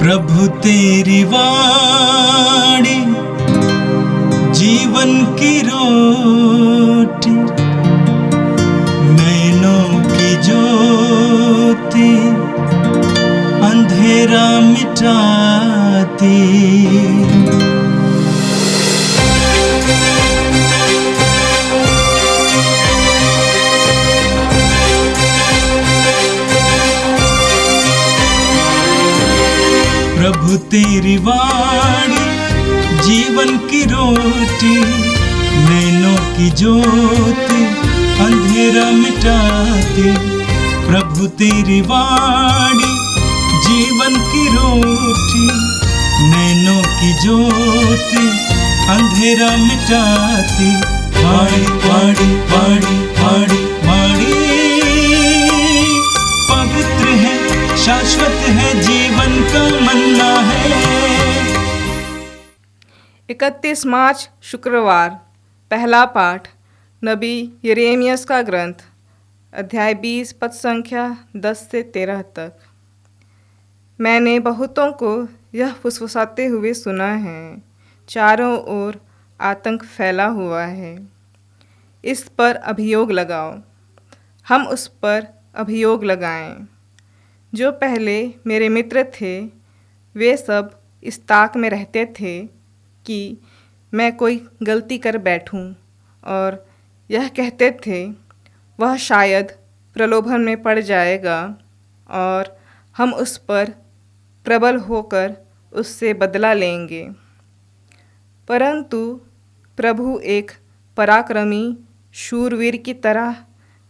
प्रभु तेरी वाणी जीवन की रोटी, नैनों की ज्योति अंधेरा मिटाती। प्रभु तेरी वाणी जीवन की रोटी, नैनों की ज्योति अंधेरा मिटाती। प्रभु तेरी वाणी जीवन की रोटी, नैनों की ज्योति अंधेरा मिटाती। वाणी वाणी वाणी वाणी वाणी पवित्र है, शाश्वत है, जीवन का मन्ना है। 31 मार्च शुक्रवार। पहला पाठ नबी यिर्मयाह का ग्रंथ, अध्याय 20 पद संख्या 10 से 13 तक। मैंने बहुतों को यह फुसफुसाते हुए सुना है, चारों ओर आतंक फैला हुआ है। इस पर अभियोग लगाओ, हम उस पर अभियोग लगाएं। जो पहले मेरे मित्र थे वे सब इस ताक में रहते थे कि मैं कोई गलती कर बैठूं, और यह कहते थे वह शायद प्रलोभन में पड़ जाएगा और हम उस पर प्रबल होकर उससे बदला लेंगे। परंतु प्रभु एक पराक्रमी शूरवीर की तरह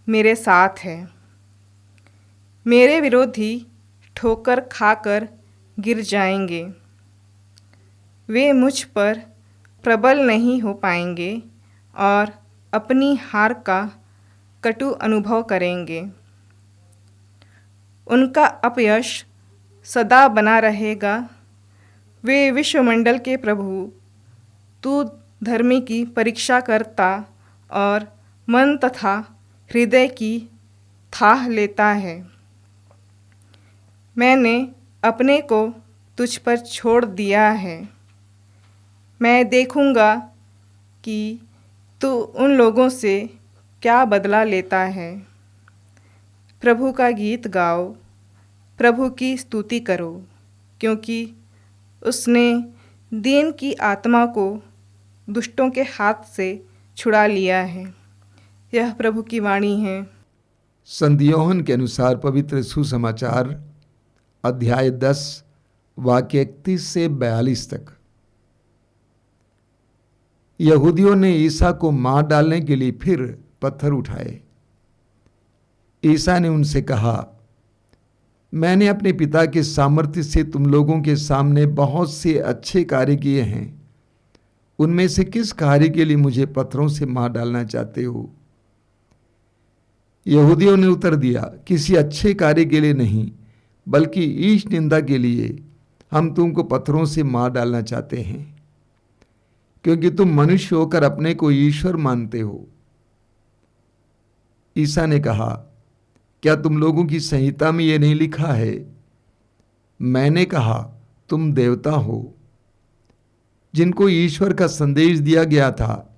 मेरे साथ है। मेरे विरोधी ठोकर खाकर गिर जाएंगे, वे मुझ पर प्रबल नहीं हो पाएंगे और अपनी हार का कटु अनुभव करेंगे। उनका अपयश सदा बना रहेगा। वे विश्वमंडल के प्रभु, तू धर्मी की परीक्षा करता और मन तथा हृदय की थाह लेता है। मैंने अपने को तुझ पर छोड़ दिया है। मैं देखूंगा कि तू उन लोगों से क्या बदला लेता है। प्रभु का गीत गाओ, प्रभु की स्तुति करो, क्योंकि उसने दीन की आत्मा को दुष्टों के हाथ से छुड़ा लिया है। यह प्रभु की वाणी है। संत यूहन्ना के अनुसार पवित्र सुसमाचार अध्याय 10 वाक्य 31 से 42 तक। यहूदियों ने ईसा को मार डालने के लिए फिर पत्थर उठाए। ईसा ने उनसे कहा, मैंने अपने पिता के सामर्थ्य से तुम लोगों के सामने बहुत से अच्छे कार्य किए हैं। उनमें से किस कार्य के लिए मुझे पत्थरों से मार डालना चाहते हो? यहूदियों ने उत्तर दिया, किसी अच्छे कार्य के लिए नहीं, बल्कि ईश निंदा के लिए हम तुमको पत्थरों से मार डालना चाहते हैं, क्योंकि तुम मनुष्य होकर अपने को ईश्वर मानते हो। ईसा ने कहा, क्या तुम लोगों की संहिता में यह नहीं लिखा है, मैंने कहा तुम देवता हो? जिनको ईश्वर का संदेश दिया गया था,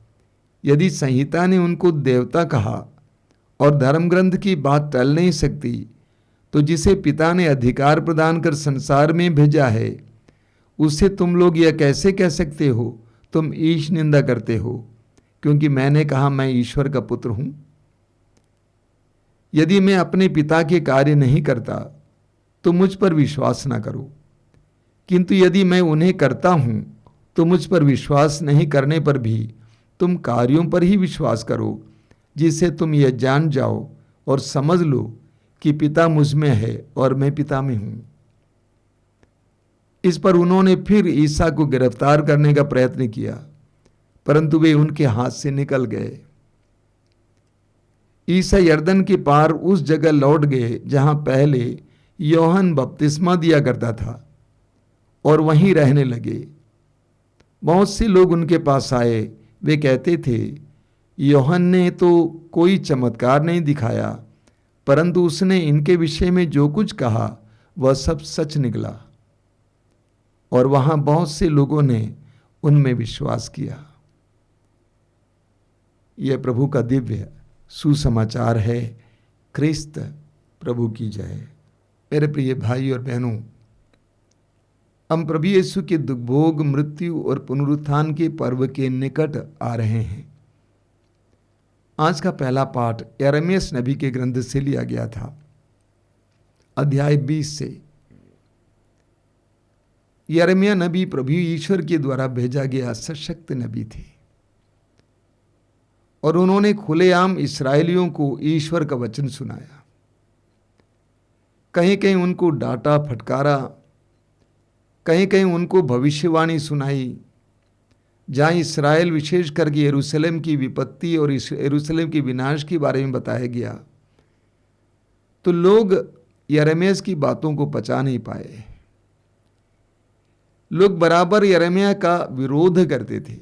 यदि संहिता ने उनको देवता कहा और धर्म ग्रंथ की बात टल नहीं सकती, तो जिसे पिता ने अधिकार प्रदान कर संसार में भेजा है, उससे तुम लोग यह कैसे कह सकते हो तुम ईश निंदा करते हो, क्योंकि मैंने कहा मैं ईश्वर का पुत्र हूं? यदि मैं अपने पिता के कार्य नहीं करता तो मुझ पर विश्वास ना करो, किंतु यदि मैं उन्हें करता हूं तो मुझ पर विश्वास नहीं करने पर भी तुम कार्यों पर ही विश्वास करो, जिससे तुम यह जान जाओ और समझ लो कि पिता मुझ में है और मैं पिता में हूं। इस पर उन्होंने फिर ईसा को गिरफ्तार करने का प्रयत्न किया, परंतु वे उनके हाथ से निकल गए। ईसा यरदन के पार उस जगह लौट गए जहां पहले यूहन्ना बपतिस्मा दिया करता था, और वहीं रहने लगे। बहुत से लोग उनके पास आए। वे कहते थे, यूहन्ना ने तो कोई चमत्कार नहीं दिखाया, परंतु उसने इनके विषय में जो कुछ कहा वह सब सच निकला। और वहां बहुत से लोगों ने उनमें विश्वास किया। यह प्रभु का दिव्य सुसमाचार है। क्रिस्त प्रभु की जय। मेरे प्रिय भाई और बहनों, हम प्रभु यीशु के दुख भोग, मृत्यु और पुनरुत्थान के पर्व के निकट आ रहे हैं। आज का पहला पाठ यिर्मयाह नबी के ग्रंथ से लिया गया था, अध्याय 20 से। यिर्मयाह नबी प्रभु ईश्वर के द्वारा भेजा गया सशक्त नबी थे और उन्होंने खुलेआम इस्राएलियों को ईश्वर का वचन सुनाया। कहीं कहीं उनको डांटा फटकारा, कहीं कहीं उनको भविष्यवाणी सुनाई। जहाँ इस्राएल विशेष करके यरूशलेम की विपत्ति और यरूशलेम के विनाश के बारे में बताया गया, तो लोग यिर्मयाह की बातों को पचा नहीं पाए। लोग बराबर यिर्मयाह का विरोध करते थे।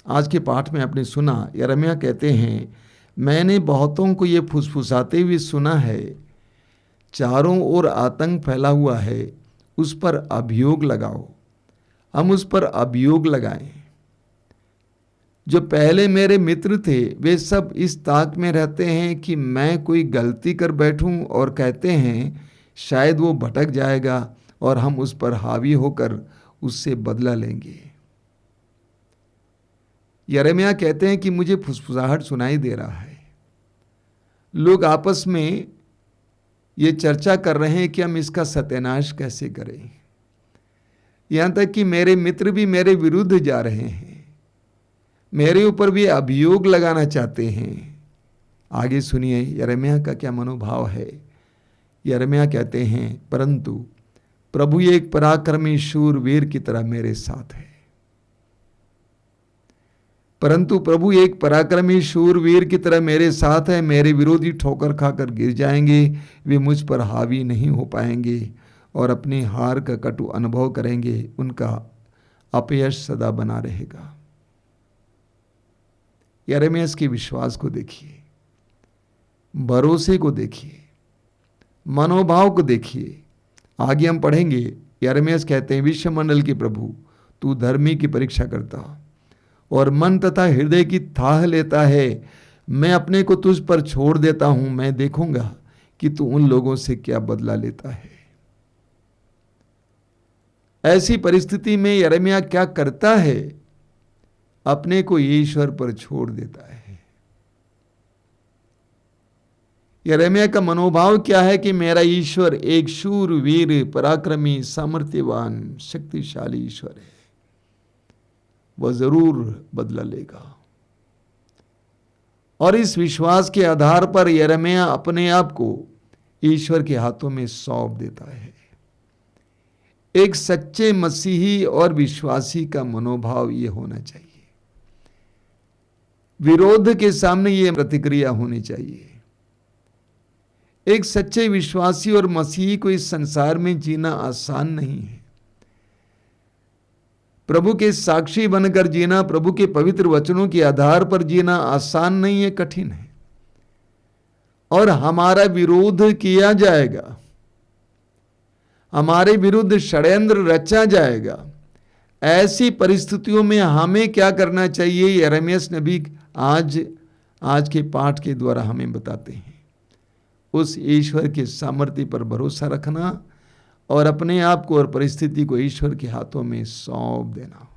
आज के पाठ में आपने सुना, यिर्मयाह कहते हैं, मैंने बहुतों को ये फुसफुसाते हुए सुना है, चारों ओर आतंक फैला हुआ है, उस पर अभियोग लगाओ। हम उस पर अभियोग लगाएं। जो पहले मेरे मित्र थे वे सब इस ताक में रहते हैं कि मैं कोई गलती कर बैठूं, और कहते हैं शायद वो भटक जाएगा और हम उस पर हावी होकर उससे बदला लेंगे। यिर्मयाह कहते हैं कि मुझे फुसफुसाहट सुनाई दे रहा है। लोग आपस में ये चर्चा कर रहे हैं कि हम इसका सत्यानाश कैसे करें। यहां तक कि मेरे मित्र भी मेरे विरुद्ध जा रहे हैं, मेरे ऊपर भी अभियोग लगाना चाहते हैं। आगे सुनिए यिर्मयाह का क्या मनोभाव है। यिर्मयाह कहते हैं, परंतु प्रभु एक पराक्रमी शूरवीर की तरह मेरे साथ है। परंतु प्रभु एक पराक्रमी शूरवीर की तरह मेरे साथ है। मेरे विरोधी ठोकर खाकर गिर जाएंगे, वे मुझ पर हावी नहीं हो पाएंगे और अपनी हार का कटु अनुभव करेंगे। उनका अपयश सदा बना रहेगा। यिर्मयाह के विश्वास को देखिए, भरोसे को देखिए, मनोभाव को देखिए। आगे हम पढ़ेंगे, यिर्मयाह कहते हैं, विश्वमंडल के प्रभु, तू धर्मी की परीक्षा करता और मन तथा हृदय की थाह लेता है। मैं अपने को तुझ पर छोड़ देता हूं, मैं देखूंगा कि तू उन लोगों से क्या बदला लेता है। ऐसी परिस्थिति में यिर्मयाह क्या करता है? अपने को ईश्वर पर छोड़ देता है। यिर्मयाह का मनोभाव क्या है कि मेरा ईश्वर एक शूरवीर, पराक्रमी, सामर्थ्यवान, शक्तिशाली ईश्वर है, वह जरूर बदला लेगा। और इस विश्वास के आधार पर यिर्मयाह अपने आप को ईश्वर के हाथों में सौंप देता है। एक सच्चे मसीही और विश्वासी का मनोभाव यह होना चाहिए। विरोध के सामने यह प्रतिक्रिया होनी चाहिए। एक सच्चे विश्वासी और मसीही को इस संसार में जीना आसान नहीं है। प्रभु के साक्षी बनकर जीना, प्रभु के पवित्र वचनों के आधार पर जीना आसान नहीं है, कठिन है। और हमारा विरोध किया जाएगा, हमारे विरुद्ध षड्यंत्र रचा जाएगा। ऐसी परिस्थितियों में हमें क्या करना चाहिए? यिर्मयाह नबी आज के पाठ के द्वारा हमें बताते हैं। उस ईश्वर के सामर्थ्य पर भरोसा रखना और अपने आप को और परिस्थिति को ईश्वर के हाथों में सौंप देना।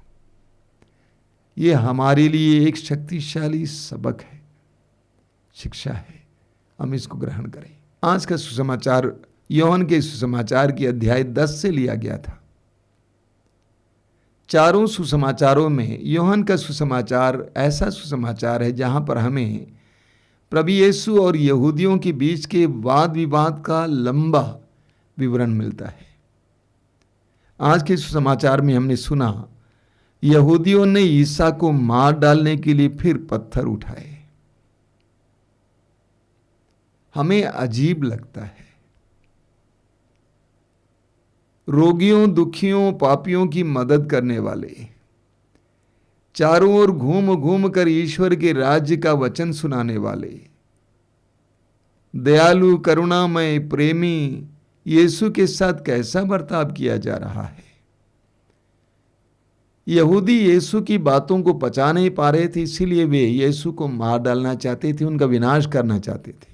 यह हमारे लिए एक शक्तिशाली सबक है, शिक्षा है। हम इसको ग्रहण करें। आज का सुसमाचार यूहन्ना के सुसमाचार की अध्याय 10 से लिया गया था। चारों सुसमाचारों में यूहन्ना का सुसमाचार ऐसा सुसमाचार है जहां पर हमें प्रभु यीशु और यहूदियों के बीच के वाद विवाद का लंबा विवरण मिलता है। आज के सुसमाचार में हमने सुना, यहूदियों ने ईसा को मार डालने के लिए फिर पत्थर उठाए। हमें अजीब लगता है, रोगियों, दुखियों, पापियों की मदद करने वाले, चारों ओर घूम घूम कर ईश्वर के राज्य का वचन सुनाने वाले, दयालु, करुणामय, प्रेमी यीशु के साथ कैसा बर्ताव किया जा रहा है। यहूदी यीशु की बातों को पचा नहीं पा रहे थे, इसीलिए वे यीशु को मार डालना चाहते थे, उनका विनाश करना चाहते थे।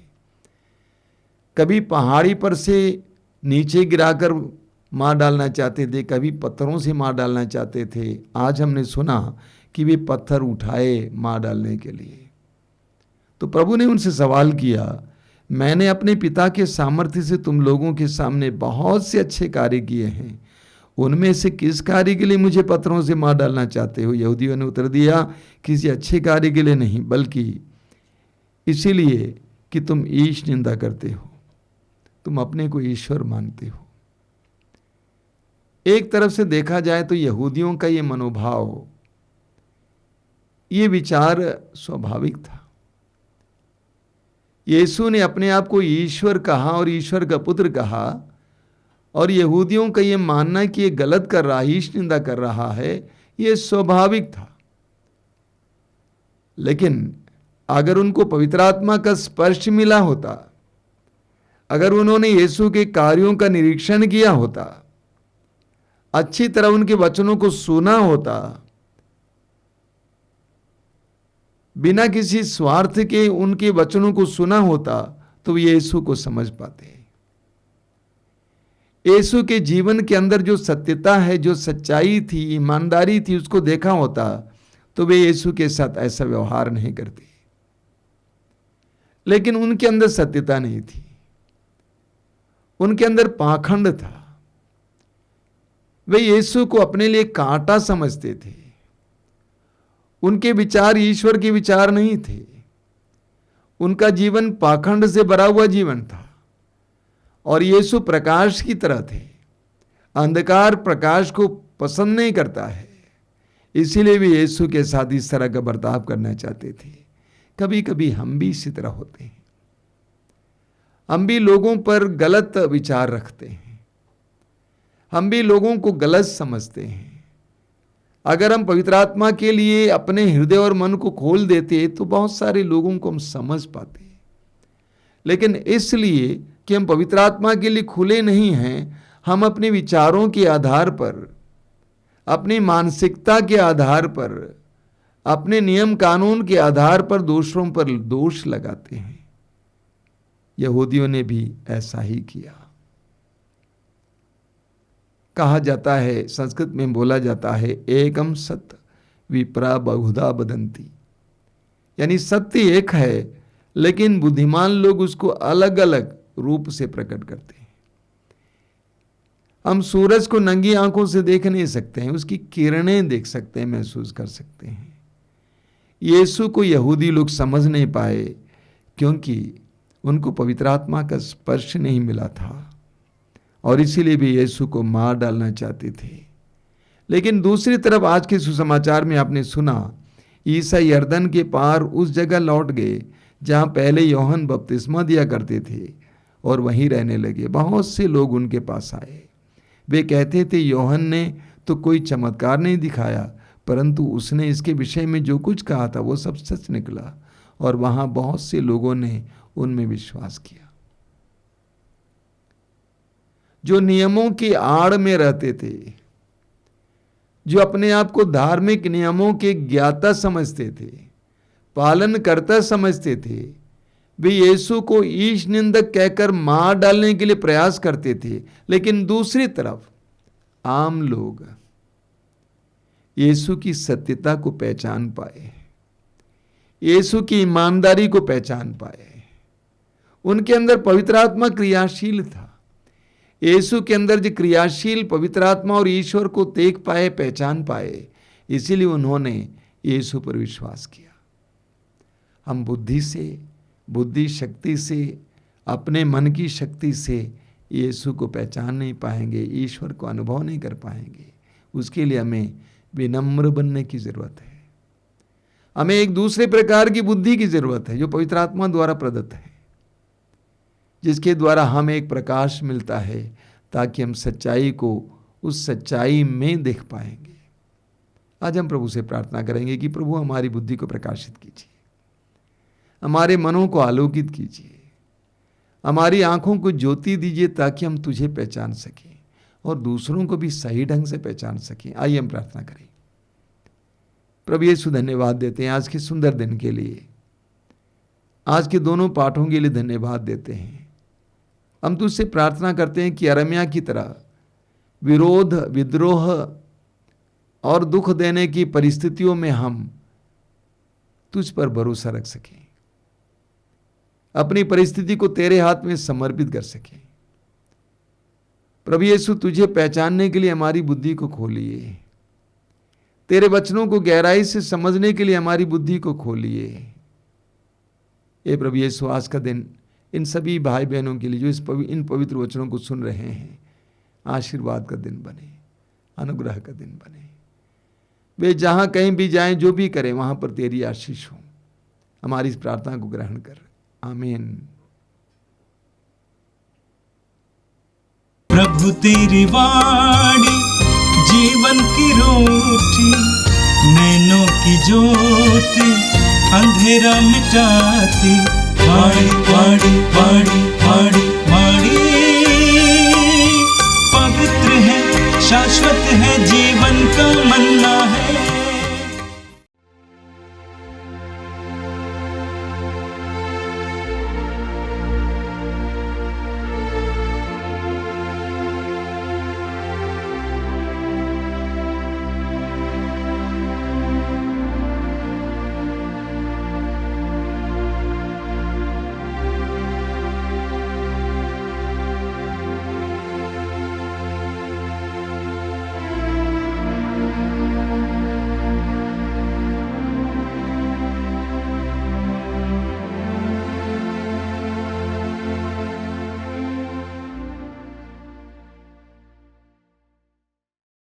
कभी पहाड़ी पर से नीचे गिराकर मार डालना चाहते थे, कभी पत्थरों से मार डालना चाहते थे। आज हमने सुना कि वे पत्थर उठाए मार डालने के लिए। तो प्रभु ने उनसे सवाल किया, मैंने अपने पिता के सामर्थ्य से तुम लोगों के सामने बहुत से अच्छे कार्य किए हैं, उनमें से किस कार्य के लिए मुझे पत्थरों से मार डालना चाहते हो? यहूदियों ने उत्तर दिया, किसी अच्छे कार्य के लिए नहीं, बल्कि इसीलिए कि तुम ईश निंदा करते हो, तुम अपने को ईश्वर मानते हो। एक तरफ से देखा जाए तो यहूदियों का ये मनोभाव, ये विचार स्वाभाविक था। यीशु ने अपने आप को ईश्वर कहा और ईश्वर का पुत्र कहा, और यहूदियों का ये मानना कि ये गलत कर रहा है, ईश निंदा कर रहा है, ये स्वाभाविक था। लेकिन अगर उनको पवित्र आत्मा का स्पर्श मिला होता, अगर उन्होंने यीशु के कार्यों का निरीक्षण किया होता, अच्छी तरह उनके वचनों को सुना होता, बिना किसी स्वार्थ के उनके वचनों को सुना होता, तो यीशु को समझ पाते। यीशु के जीवन के अंदर जो सत्यता है, जो सच्चाई थी, ईमानदारी थी, उसको देखा होता तो वे यीशु के साथ ऐसा व्यवहार नहीं करते। लेकिन उनके अंदर सत्यता नहीं थी, उनके अंदर पाखंड था। वे यीशु को अपने लिए कांटा समझते थे। उनके विचार ईश्वर के विचार नहीं थे। उनका जीवन पाखंड से भरा हुआ जीवन था। और यीशु प्रकाश की तरह थे। अंधकार प्रकाश को पसंद नहीं करता है, इसीलिए वे यीशु के साथ इस तरह का बर्ताव करना चाहते थे। कभी कभी हम भी इसी तरह होते हैं। हम भी लोगों पर गलत विचार रखते हैं, हम भी लोगों को गलत समझते हैं। अगर हम पवित्र आत्मा के लिए अपने हृदय और मन को खोल देते तो बहुत सारे लोगों को हम समझ पाते। लेकिन इसलिए कि हम पवित्र आत्मा के लिए खुले नहीं हैं, हम अपने विचारों के आधार पर, अपनी मानसिकता के आधार पर, अपने नियम कानून के आधार पर दूसरों पर दोष लगाते हैं। यहूदियों ने भी ऐसा ही किया। कहा जाता है, संस्कृत में बोला जाता है, एकम सत्य विप्रा बहुधा बदंती, यानी सत्य एक है लेकिन बुद्धिमान लोग उसको अलग अलग रूप से प्रकट करते हैं। हम सूरज को नंगी आंखों से देख नहीं सकते हैं, उसकी किरणें देख सकते हैं, महसूस कर सकते हैं। यीशु को यहूदी लोग समझ नहीं पाए क्योंकि उनको पवित्र आत्मा का स्पर्श नहीं मिला था, और इसीलिए भी यीशु को मार डालना चाहते थे। लेकिन दूसरी तरफ आज के सुसमाचार में आपने सुना, ईसा यरदन के पार उस जगह लौट गए जहां पहले यूहन्ना बपतिस्मा दिया करते थे, और वहीं रहने लगे। बहुत से लोग उनके पास आए। वे कहते थे, यूहन्ना ने तो कोई चमत्कार नहीं दिखाया, परंतु उसने इसके विषय में जो कुछ कहा था वो सब सच निकला। और वहां बहुत से लोगों ने उनमें विश्वास किया। जो नियमों की आड़ में रहते थे, जो अपने आप को धार्मिक नियमों के ज्ञाता समझते थे, पालन करता समझते थे, वे यीशु को ईश निंदक कहकर मार डालने के लिए प्रयास करते थे। लेकिन दूसरी तरफ आम लोग यीशु की सत्यता को पहचान पाए, यीशु की ईमानदारी को पहचान पाए। उनके अंदर पवित्र आत्मा क्रियाशील था। यीशु के अंदर जो क्रियाशील पवित्र आत्मा और ईश्वर को देख पाए, पहचान पाए, इसीलिए उन्होंने यीशु पर विश्वास किया। हम बुद्धि से, बुद्धि शक्ति से, अपने मन की शक्ति से यीशु को पहचान नहीं पाएंगे, ईश्वर को अनुभव नहीं कर पाएंगे। उसके लिए हमें विनम्र बनने की जरूरत है। हमें एक दूसरे प्रकार की बुद्धि की जरूरत है जो पवित्र आत्मा द्वारा प्रदत्त है, जिसके द्वारा हमें एक प्रकाश मिलता है ताकि हम सच्चाई को उस सच्चाई में देख पाएंगे। आज हम प्रभु से प्रार्थना करेंगे कि प्रभु हमारी बुद्धि को प्रकाशित कीजिए, हमारे मनों को आलोकित कीजिए, हमारी आंखों को ज्योति दीजिए ताकि हम तुझे पहचान सकें और दूसरों को भी सही ढंग से पहचान सकें। आइए हम प्रार्थना करें। प्रभु यीशु धन्यवाद देते हैं आज के सुंदर दिन के लिए, आज के दोनों पाठों के लिए धन्यवाद देते हैं। हम तुझसे प्रार्थना करते हैं कि यिर्मयाह की तरह विरोध, विद्रोह और दुख देने की परिस्थितियों में हम तुझ पर भरोसा रख सकें, अपनी परिस्थिति को तेरे हाथ में समर्पित कर सकें। प्रभु यीशु, तुझे पहचानने के लिए हमारी बुद्धि को खोलिए, तेरे वचनों को गहराई से समझने के लिए हमारी बुद्धि को खोलिए। ये प्रभु यीशु, आज का दिन इन सभी भाई बहनों के लिए जो इन पवित्र वचनों को सुन रहे हैं, आशीर्वाद का दिन बने, अनुग्रह का दिन बने। वे जहां कहीं भी जाएं, जो भी करें, वहां पर तेरी आशीष हो। हमारी इस प्रार्थना को ग्रहण कर, आमीन। प्रभु तेरी वाणी जीवन की रोटी, नैनों की ज्योति अंधेरा मिटाती। वाणी वाणी वाणी वाणी वाणी